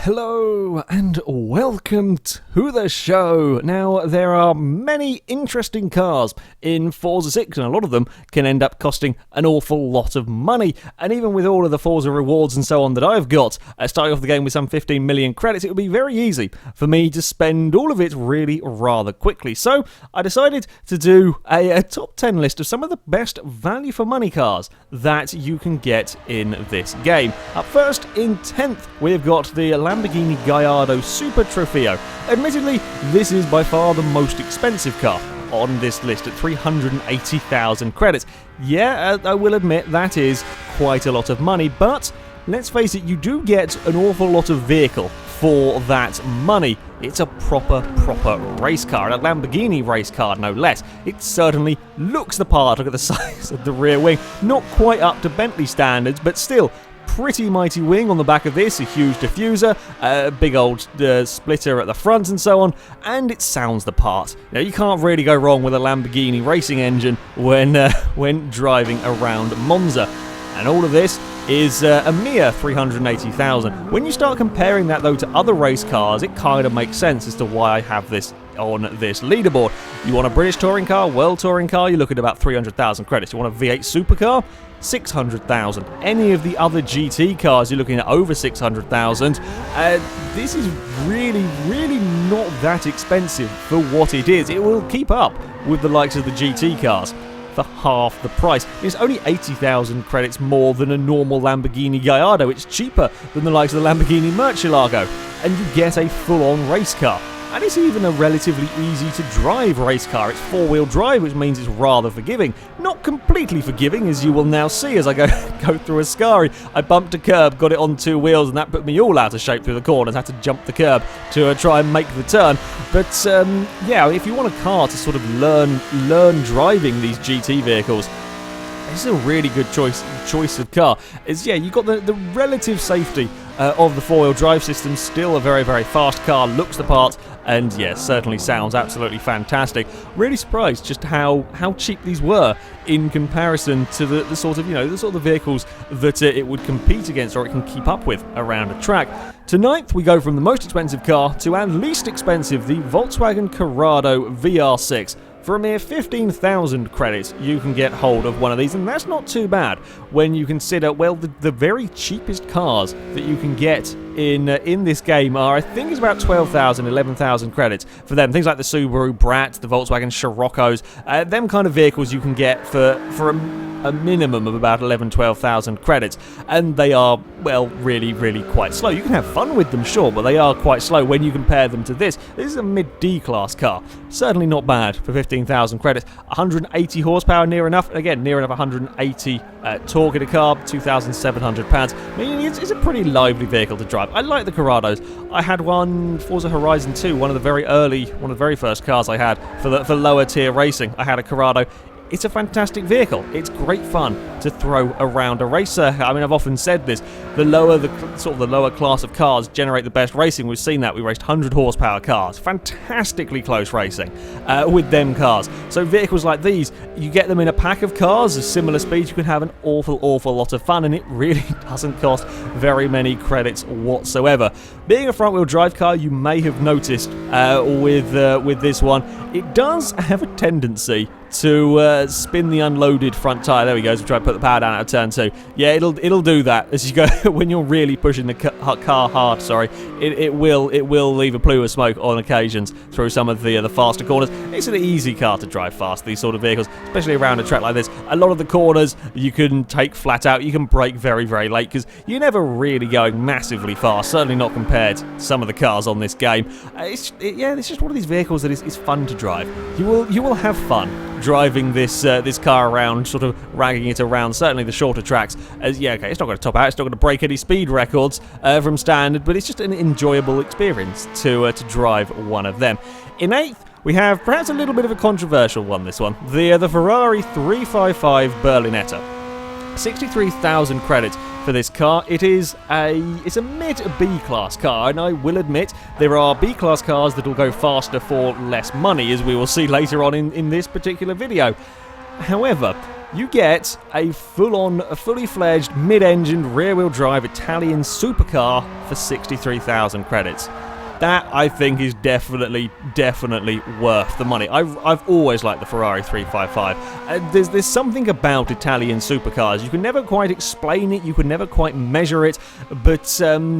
Hello and welcome to the show. Now, there are many interesting cars in Forza 6 and a lot of them can end up costing an awful lot of money. And even with all of the Forza rewards and so on that I've got, starting off the game with some 15 million credits, it would be very easy for me to spend all of it really rather quickly. So I decided to do a top 10 list of some of the best value for money cars that you can get in this game. Up first, in 10th, we've got the Lamborghini Gallardo Super Trofeo. Admittedly, this is by far the most expensive car on this list at 380,000 credits. Yeah, I will admit that is quite a lot of money, but let's face it, you do get an awful lot of vehicle for that money. It's a proper race car, a Lamborghini race car no less. It certainly looks the part. Look at the size of the rear wing. Not quite up to Bentley standards, but still pretty mighty wing on the back of this, a huge diffuser, a big old splitter at the front and so on, and it sounds the part. Now, you can't really go wrong with a Lamborghini racing engine when driving around Monza. And all of this is a mere 380,000. When you start comparing that though to other race cars, it kind of makes sense as to why I have this on this leaderboard. You want a British touring car, world touring car, you look at about 300,000 credits. You want a V8 supercar, 600,000. Any of the other GT cars, you're looking at over 600,000. This is really not that expensive for what it is. It will keep up with the likes of the GT cars for half the price. It's only 80,000 credits more than a normal Lamborghini Gallardo. It's cheaper than the likes of the Lamborghini Murcielago, and you get a full-on race car. And it's even a relatively easy to drive race car. It's four-wheel drive, which means it's rather forgiving. Not completely forgiving, as you will now see as I go through Ascari. I bumped a curb, got it on two wheels, and that put me all out of shape through the corners. I had to jump the curb to try and make the turn. But yeah, if you want a car to sort of learn driving these GT vehicles, this is a really good choice of car. You've got the relative safety of the four-wheel drive system. Still a very fast car, looks the part, and yes, certainly sounds absolutely fantastic. Really surprised just how cheap these were in comparison to the sort of vehicles that it would compete against or it can keep up with around a track. To ninth, we go from the most expensive car to our least expensive, the Volkswagen Corrado VR6. For a mere 15,000 credits, you can get hold of one of these, and that's not too bad when you consider, well, the very cheapest cars that you can get in this game are, I think it's about 12,000, 11,000 credits for them. Things like the Subaru Brat, the Volkswagen Scirocco's, them kind of vehicles you can get for a minimum of about 11,000, 12,000 credits, and they are, well, really quite slow. You can have fun with them, sure, but they are quite slow when you compare them to this. This is a mid-D class car. Certainly not bad for 15,000 credits. 180 horsepower, near enough. Again, near enough 180 torque in a car, 2,700 pounds. I mean, it's a pretty lively vehicle to drive. I like the Corrados. I had one, Forza Horizon 2, one of the very first cars I had for lower tier racing. I had a Corrado. It's a fantastic vehicle. It's great fun to throw around a racer. I mean, I've often said this. The lower class of cars generate the best racing. We've seen that. We raced 100 horsepower cars. Fantastically close racing with them cars. So vehicles like these, you get them in a pack of cars of similar speeds, you can have an awful lot of fun, and it really doesn't cost very many credits whatsoever. Being a front-wheel drive car, you may have noticed with this one, it does have a tendency to spin the unloaded front tyre. There we go. So we try to put the power down out of turn 2. Yeah, it'll do that as you go when you're really pushing the car hard. Sorry, it will leave a plume of smoke on occasions through some of the faster corners. It's an easy car to drive fast, these sort of vehicles, especially around a track like this. A lot of the corners you can take flat out. You can brake very late because you're never really going massively fast. Certainly not compared to some of the cars on this game. It's just one of these vehicles that is fun to drive. You will have fun driving this car around, sort of ragging it around, certainly the shorter tracks. It's not going to top out, it's not going to break any speed records from standard, but it's just an enjoyable experience to drive one of them. In 8th, we have perhaps a little bit of a controversial one, this one. The Ferrari 355 Berlinetta. 63,000 credits for this car. It's a mid B class car, and I will admit there are B class cars that will go faster for less money, as we will see later on in this particular video. However, you get a full-on, fully fledged, mid-engined, rear-wheel drive Italian supercar for 63,000 credits. That, I think, is definitely worth the money. I've always liked the Ferrari 355. There's something about Italian supercars. You can never quite explain it, you can never quite measure it, but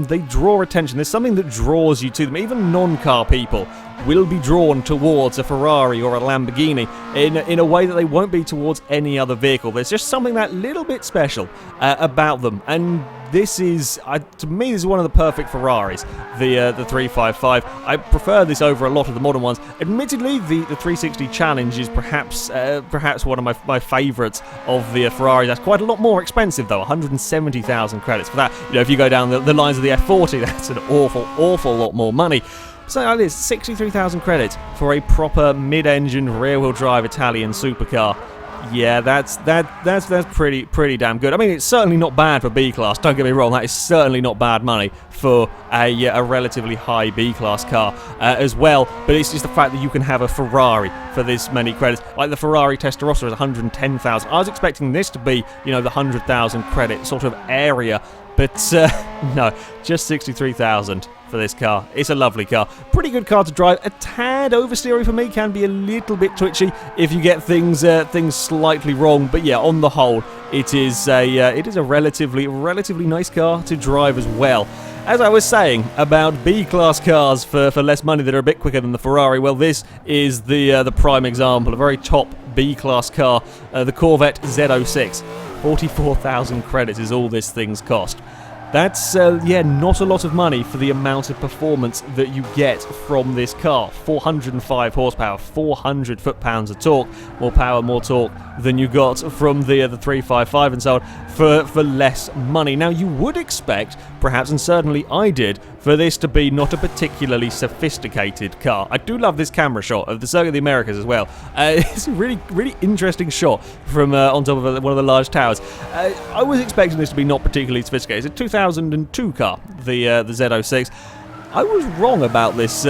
they draw attention. There's something that draws you to them. Even non-car people will be drawn towards a Ferrari or a Lamborghini in a way that they won't be towards any other vehicle. There's just something that little bit special about them, and this is, to me, this is one of the perfect Ferraris, the 355. I prefer this over a lot of the modern ones. Admittedly, the 360 Challenge is perhaps one of my favourites of the Ferrari. That's quite a lot more expensive, though, 170,000 credits for that. You know, if you go down the lines of the F40, that's an awful lot more money. So like this, 63,000 credits for a proper mid-engine, rear-wheel drive Italian supercar. Yeah, that's pretty damn good. I mean, it's certainly not bad for B-Class, don't get me wrong, that is certainly not bad money for a relatively high B-Class car as well, but it's just the fact that you can have a Ferrari for this many credits. Like the Ferrari Testarossa is 110,000. I was expecting this to be, you know, the 100,000 credit sort of area, but no, just 63,000 for this car. It's a lovely car. Pretty good car to drive. A tad oversteery for me, can be a little bit twitchy if you get things slightly wrong, but yeah, on the whole, it is a relatively nice car to drive as well. As I was saying about B-Class cars for less money that are a bit quicker than the Ferrari, well, this is the prime example, a very top B-Class car, the Corvette Z06. 44,000 credits is all this thing's cost. That's, not a lot of money for the amount of performance that you get from this car. 405 horsepower, 400 foot-pounds of torque, more power, more torque than you got from the 355 and so on, for less money. Now, you would expect, perhaps, and certainly I did, for this to be not a particularly sophisticated car. I do love this camera shot of the Circuit of the Americas as well. It's a really interesting shot from on top of one of the large towers. I was expecting this to be not particularly sophisticated. It's a 2002 car, the Z06. I was wrong about this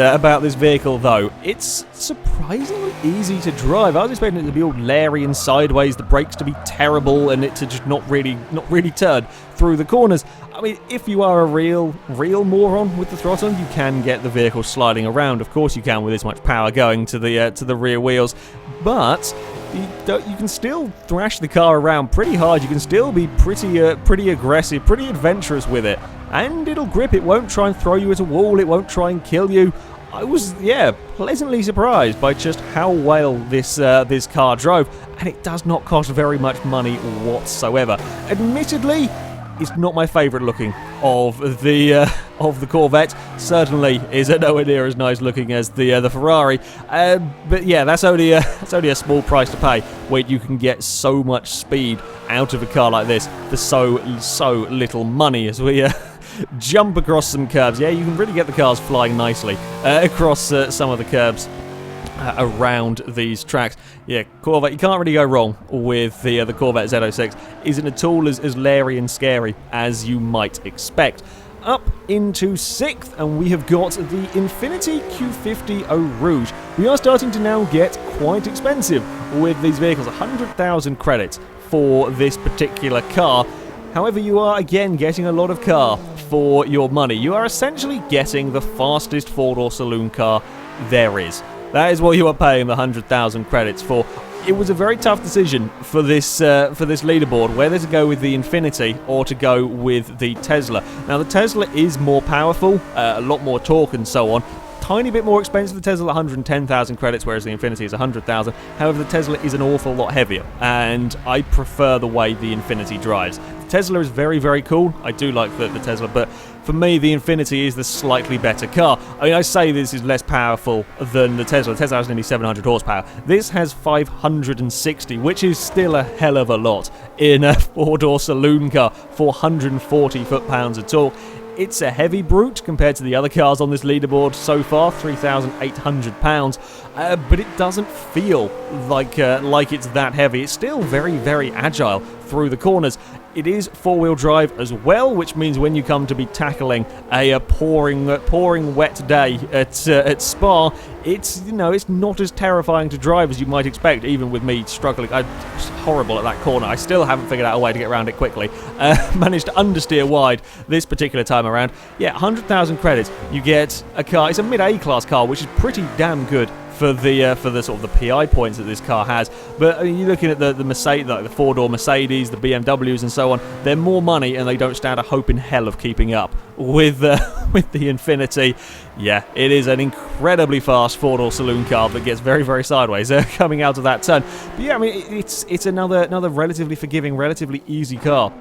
vehicle, though. It's surprisingly easy to drive. I was expecting it to be all leery and sideways, the brakes to be terrible, and it to just not really turn through the corners. I mean, if you are a real moron with the throttle, you can get the vehicle sliding around. Of course, you can with this much power going to the rear wheels, but you can still thrash the car around pretty hard. You can still be pretty aggressive, pretty adventurous with it, and it'll grip. It won't try and throw you at a wall. It won't try and kill you. I was, pleasantly surprised by just how well this car drove, and it does not cost very much money whatsoever. Admittedly, it's not my favourite looking of the Corvette. Certainly is nowhere near as nice looking as the Ferrari. But yeah, that's only a small price to pay when you can get so much speed out of a car like this for so little money. As we jump across some curbs, yeah, you can really get the cars flying nicely across some of the curbs around these tracks. Yeah, Corvette, you can't really go wrong with the Corvette Z06. Isn't at all as leery and scary as you might expect. Up into 6th, and we have got the Infiniti Q50 Rouge. We are starting to now get quite expensive with these vehicles. 100,000 credits for this particular car. However, you are again getting a lot of car for your money. You are essentially getting the fastest four-door saloon car there is. That is what you are paying the 100,000 credits for. It was a very tough decision for this leaderboard, whether to go with the Infiniti or to go with the Tesla. Now, the Tesla is more powerful, a lot more torque and so on. Tiny bit more expensive. The Tesla 110,000 credits, whereas the Infiniti is 100,000. However, the Tesla is an awful lot heavier, and I prefer the way the Infiniti drives. The Tesla is very cool. I do like the Tesla, but for me, the Infiniti is the slightly better car. I mean, I say this is less powerful than the Tesla. The Tesla has nearly 700 horsepower. This has 560, which is still a hell of a lot in a four-door saloon car. 440 foot-pounds of torque. It's a heavy brute compared to the other cars on this leaderboard so far, 3,800 pounds. but it doesn't feel like it's that heavy. It's still very, very agile through the corners. It is four-wheel drive as well, which means when you come to be tackling a pouring wet day at Spa, it's not as terrifying to drive as you might expect. Even with me struggling, I'm horrible at that corner. I still haven't figured out a way to get around it quickly. Managed to understeer wide this particular time around. Yeah, 100,000 credits. You get a car. It's a mid-A class car, which is pretty damn good for the sort of the PI points that this car has. But you're looking at the Mercedes, like the four-door Mercedes, the BMWs, and so on. They're more money, and they don't stand a hope in hell of keeping up with the Infiniti. Yeah, it is an incredibly fast four-door saloon car that gets very, very sideways coming out of that turn. But yeah, I mean, it's another relatively forgiving, relatively easy car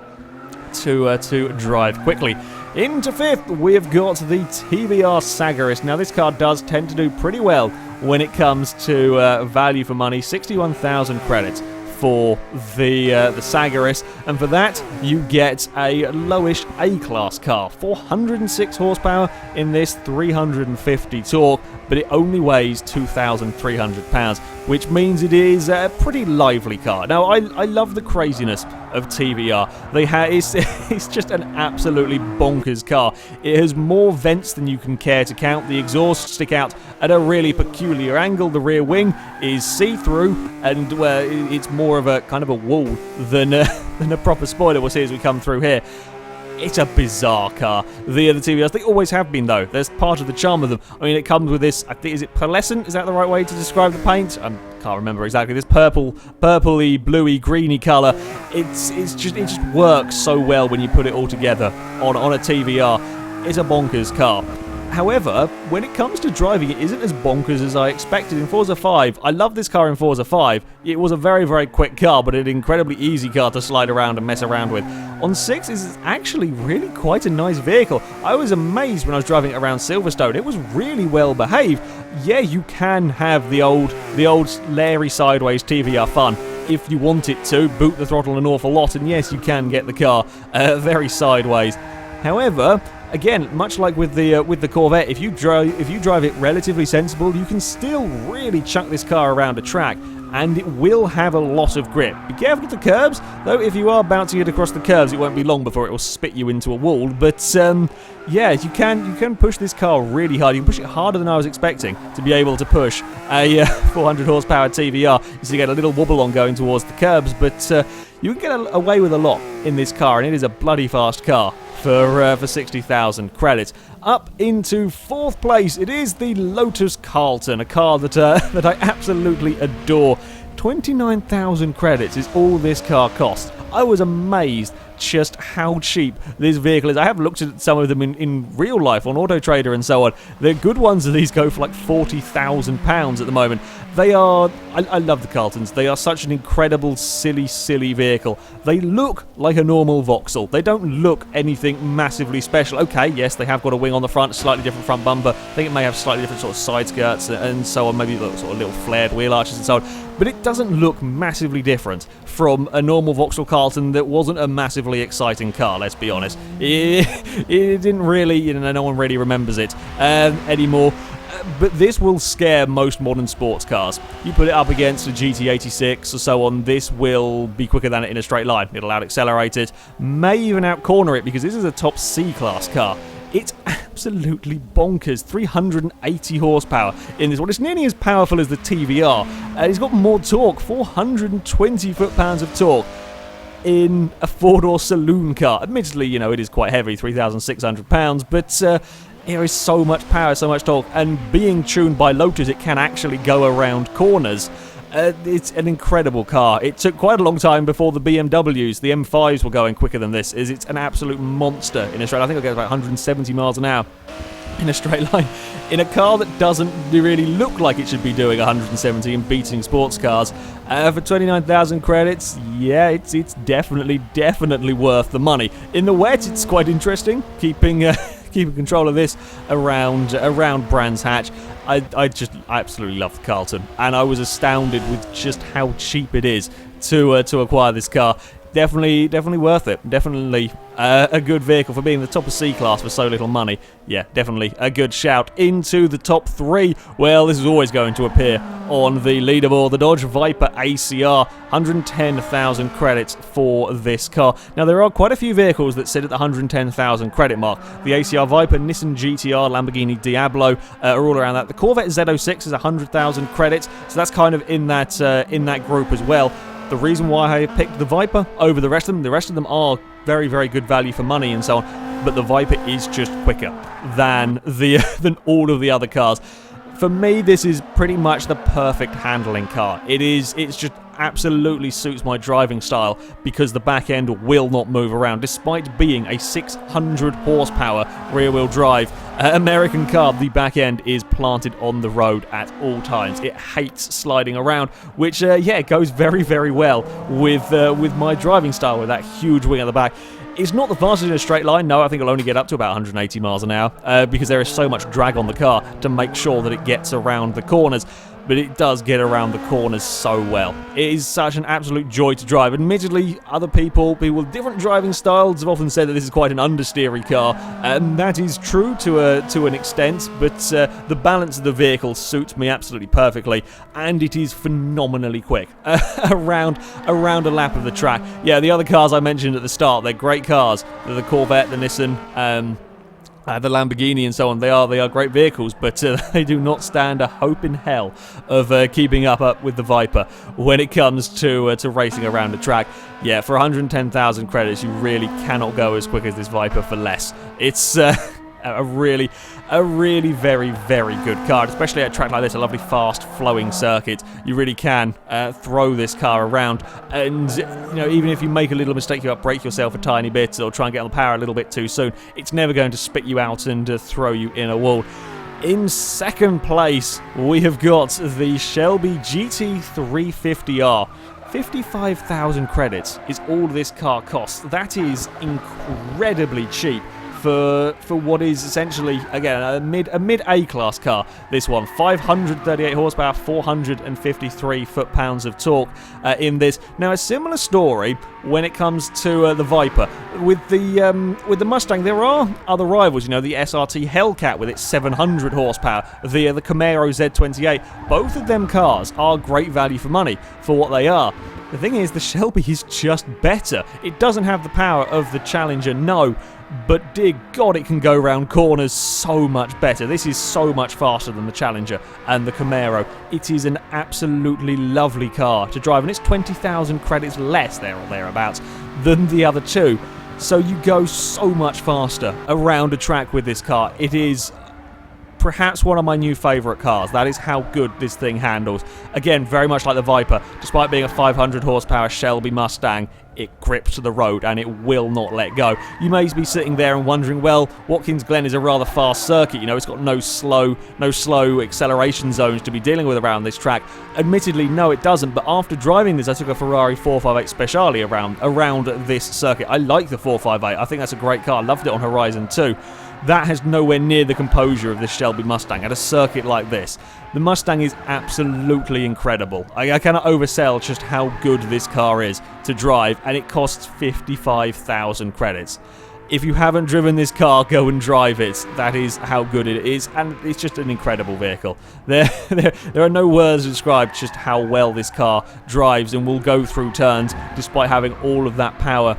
to drive quickly. Into fifth, we've got the TVR Sagar S. Now, this car does tend to do pretty well when it comes to value for money. 61,000 credits for the Sagar S, and for that you get a lowish A-class car. 406 horsepower in this, 350 torque, but it only weighs 2,300 pounds, which means it is a pretty lively car. Now, I love the craziness of TVR. It's just an absolutely bonkers car. It has more vents than you can care to count. The exhausts stick out at a really peculiar angle. The rear wing is see-through, and it's more of a kind of a wall than a proper spoiler we'll see as we come through here. It's a bizarre car. The TVRs, they always have been, though. There's part of the charm of them. I mean, it comes with this, I think, is it pearlescent? Is that the right way to describe the paint? I can't remember exactly. This purpley, bluey, greeny colour. It just works so well when you put it all together on a TVR. It's a bonkers car. However, when it comes to driving, it isn't as bonkers as I expected in Forza 5. I love this car in Forza 5. It was a very, very quick car, but an incredibly easy car to slide around and mess around with. On 6, it's actually really quite a nice vehicle. I was amazed when I was driving it around Silverstone. It was really well behaved. Yeah, you can have the old Larry sideways TVR fun if you want it to. Boot the throttle an awful lot, and yes, you can get the car very sideways. However, again, much like with the Corvette, if you drive it relatively sensible, you can still really chuck this car around a track, and it will have a lot of grip. Be careful with the curbs, though. If you are bouncing it across the curbs, it won't be long before it will spit you into a wall. But yeah, you can push this car really hard. You can push it harder than I was expecting to be able to push a 400 horsepower TVR. You get a little wobble on going towards the curbs, but you can get away with a lot in this car, and it is a bloody fast car for 60,000 credits. Up into fourth place, it is the Lotus Carlton, a car that I absolutely adore. 29,000 credits is all this car costs. I was amazed just how cheap this vehicle is. I have looked at some of them in real life on Auto Trader and so on. The good ones of these go for like £40,000 at the moment. They are, I love the Carltons. They are such an incredible, silly vehicle. They look like a normal Vauxhall. They don't look anything massively special. Okay, yes, they have got a wing on the front, slightly different front bumper. I think it may have slightly different sort of side skirts and so on, maybe sort of little flared wheel arches and so on. But it doesn't look massively different from a normal Vauxhall Carlton that wasn't a massively exciting car, let's be honest. It didn't really, no one really remembers it anymore. But this will scare most modern sports cars. You put it up against a GT86 or so on, this will be quicker than it in a straight line. It'll out-accelerate it, may even out-corner it, because this is a top C-class car. It's absolutely bonkers. 380 horsepower in this one. It's nearly as powerful as the TVR. It's got more torque, 420 foot-pounds of torque in a four-door saloon car. Admittedly, it is quite heavy, 3,600 pounds, but there is so much power, so much torque, and being tuned by Lotus, it can actually go around corners. It's an incredible car. It took quite a long time before the BMWs, the M5s, were going quicker than this. It's an absolute monster in a straight line. I think it goes about 170 miles an hour in a straight line, in a car that doesn't really look like it should be doing 170 and beating sports cars. For 29,000 credits, yeah, it's definitely worth the money. In the wet, it's quite interesting, keeping control of this around Brands Hatch. I absolutely love the Carlton, and I was astounded with just how cheap it is to acquire this car. Definitely worth it. Definitely a good vehicle for being the top of C-Class for so little money. Yeah, definitely a good shout. Into the top 3, well, this is always going to appear on the leaderboard. The Dodge ViperACR, 110,000 credits for this car. Now, there are quite a few vehicles that sit at the 110,000 credit mark. The ACR Viper, Nissan GTR, Lamborghini Diablo are all around that. The Corvette Z06 is 100,000 credits, so that's kind of in that group as well. The reason why I picked the Viper over the rest of them are very, very good value for money and so on, but the Viper is just quicker than all of the other cars. For me, this is pretty much the perfect handling car. It's just absolutely suits my driving style because the back end will not move around despite being a 600 horsepower rear-wheel drive American car. The back end is planted on the road at all times. It hates sliding around, which it goes very, very well with my driving style with that huge wing at the back. It's not the fastest in a straight line. No, I think it'll only get up to about 180 miles an hour because there is so much drag on the car to make sure that it gets around the corners. But it does get around the corners so well. It is such an absolute joy to drive. Admittedly, other people with different driving styles have often said that this is quite an understeery car, and that is true to an extent, but the balance of the vehicle suits me absolutely perfectly, and it is phenomenally quick. around a lap of the track. Yeah, the other cars I mentioned at the start, they're great cars. They're the Corvette, the Nissan, the Lamborghini and so on. They are great vehicles, but they do not stand a hope in hell of keeping up with the Viper when it comes to racing around the track. Yeah, for 110,000 credits, you really cannot go as quick as this Viper for less. It's a really very, very good car, especially at a track like this, a lovely fast flowing circuit. You really can throw this car around, and even if you make a little mistake, you brake yourself a tiny bit or try and get on the power a little bit too soon, it's never going to spit you out and throw you in a wall. In second place, we have got the Shelby GT350R. 55,000 credits is all this car costs. That is incredibly cheap for what is essentially, again, a mid A-class car. This one, 538 horsepower, 453 foot-pounds of torque in this. Now, a similar story when it comes to the Viper. With the Mustang, there are other rivals. The SRT Hellcat with its 700 horsepower, the Camaro Z28. Both of them cars are great value for money for what they are. The thing is, the Shelby is just better. It doesn't have the power of the Challenger, no, but dear God, it can go round corners so much better. This is so much faster than the Challenger and the Camaro. It is an absolutely lovely car to drive, and it's 20,000 credits less, there or thereabouts, than the other two. So you go so much faster around a track with this car. It is perhaps one of my new favourite cars. That is how good this thing handles. Again, very much like the Viper, despite being a 500 horsepower Shelby Mustang, it grips the road and it will not let go. You may be sitting there and wondering, well, Watkins Glen is a rather fast circuit. It's got no slow acceleration zones to be dealing with around this track. Admittedly, no, it doesn't. But after driving this, I took a Ferrari 458 Speciale around this circuit. I like the 458. I think that's a great car. Loved it on Horizon 2. That has nowhere near the composure of this Shelby Mustang at a circuit like this. The Mustang is absolutely incredible. I cannot oversell just how good this car is to drive, and it costs 55,000 credits. If you haven't driven this car, go and drive it. That is how good it is, and it's just an incredible vehicle. There are no words to describe just how well this car drives and will go through turns despite having all of that power.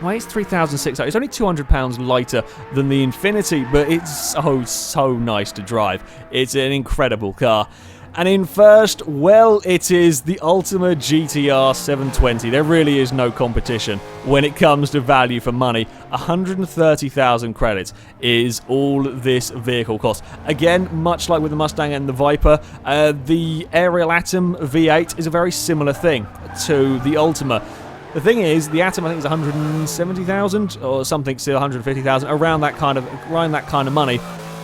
Why is 3,600? It's only 200 pounds lighter than the Infiniti, but it's so nice to drive. It's an incredible car. And in first, well, it is the Ultima GTR 720. There really is no competition when it comes to value for money. 130,000 credits is all this vehicle costs. Again, much like with the Mustang and the Viper, the Ariel Atom V8 is a very similar thing to the Ultima. The thing is, the Atom I think is 170,000 or something, still 150,000, around that kind of money.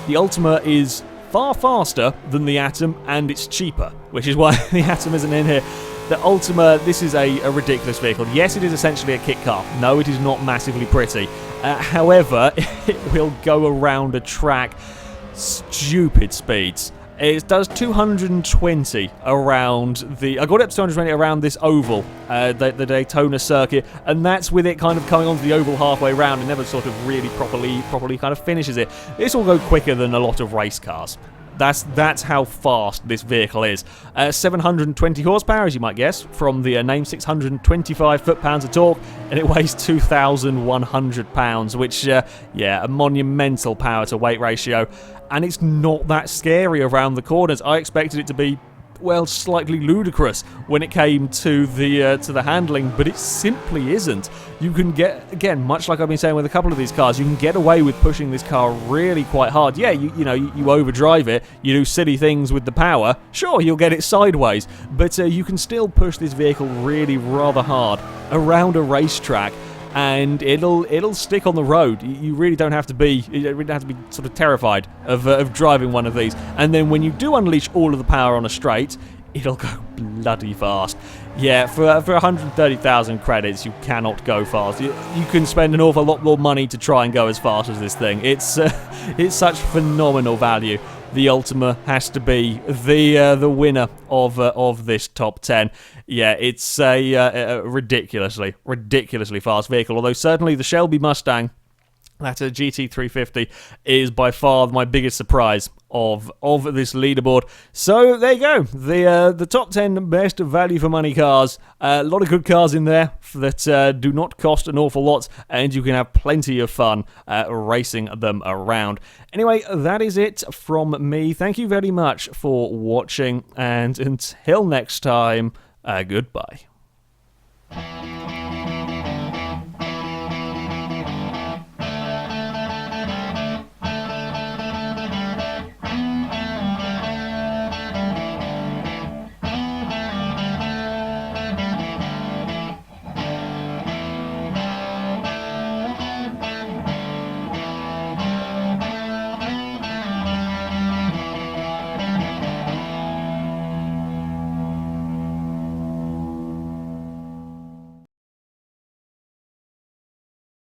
The Ultima is far faster than the Atom, and it's cheaper, which is why the Atom isn't in here. The Ultima, this is a ridiculous vehicle. Yes, it is essentially a kit car. No, it is not massively pretty. However, it will go around a track stupid speeds. It does 220 around the... I got it up to 220 around this oval, the Daytona circuit, and that's with it kind of coming onto the oval halfway around and never sort of really properly kind of finishes it. This will go quicker than a lot of race cars. That's how fast this vehicle is. 720 horsepower, as you might guess, from the name, 625 foot-pounds of torque, and it weighs 2,100 pounds, which, yeah, a monumental power-to-weight ratio. And it's not that scary around the corners. I expected it to be, well, slightly ludicrous when it came to the handling, but it simply isn't. You can get, again, much like I've been saying with a couple of these cars, you can get away with pushing this car really quite hard. Yeah, you overdrive it, you do silly things with the power. Sure, you'll get it sideways, but you can still push this vehicle really rather hard around a racetrack. And it'll stick on the road. You really don't have to be sort of terrified of driving one of these. And then when you do unleash all of the power on a straight, it'll go bloody fast. Yeah, for 130,000 credits, you cannot go fast. You can spend an awful lot more money to try and go as fast as this thing. It's such phenomenal value. The Ultima has to be the winner of this top 10. Yeah, it's a ridiculously fast vehicle. Although certainly the Shelby Mustang, that GT350, is by far my biggest surprise of this leaderboard. So there you go, the top 10 best value for money cars. A lot of good cars in there that do not cost an awful lot, and you can have plenty of fun racing them around. Anyway, that is it from me. Thank you very much for watching, and until next time, goodbye.